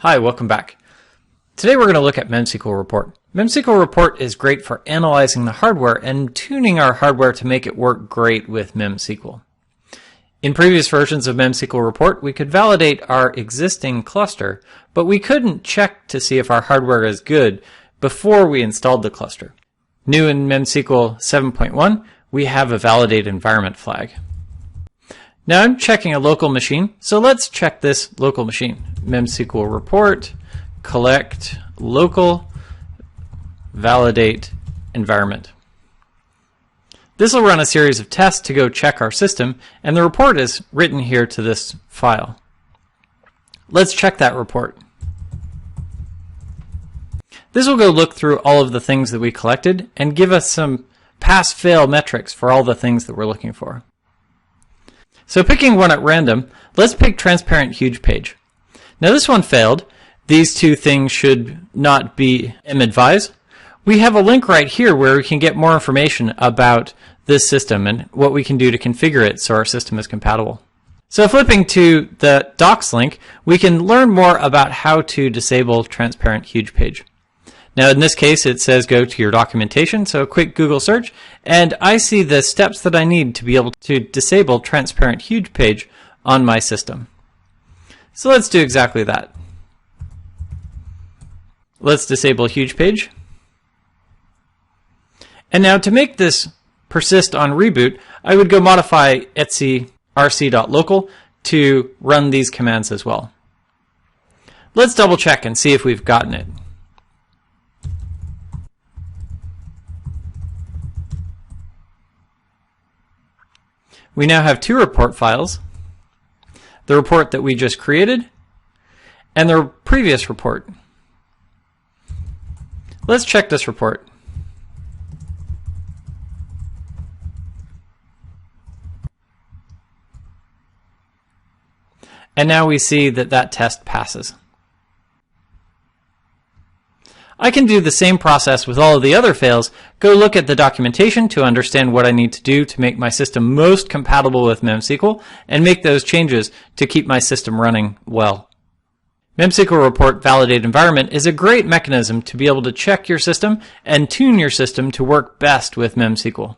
Hi, welcome back. Today we're going to look at memsql report. memsql report is great for analyzing the hardware and tuning our hardware to make it work great with memsql. In previous versions of memsql report, we could validate our existing cluster, but we couldn't check to see if our hardware is good before we installed the cluster. New in memsql 7.1, we have a validate environment flag. Now I'm checking a local machine, so let's check this local machine. memsql report, collect local, validate environment. This will run a series of tests to go check our system, and the report is written here to this file. Let's check that report. This will go look through all of the things that we collected and give us some pass-fail metrics for all the things that we're looking for. So picking one at random, let's pick transparent huge page. Now this one failed. These two things should not be advised. We have a link right here where we can get more information about this system and what we can do to configure it so our system is compatible. So flipping to the docs link, we can learn more about how to disable transparent huge page. Now in this case it says go to your documentation, so a quick Google search, and I see the steps that I need to be able to disable transparent huge page on my system. So let's do exactly that. Let's disable huge page. And now to make this persist on reboot, I would go modify etc rc.local to run these commands as well. Let's double check and see if we've gotten it. We now have two report files, the report that we just created and the previous report. Let's check this report. And now we see that that test passes. I can do the same process with all of the other fails, go look at the documentation to understand what I need to do to make my system most compatible with memsql, and make those changes to keep my system running well. memsql report validate environment is a great mechanism to be able to check your system and tune your system to work best with memsql.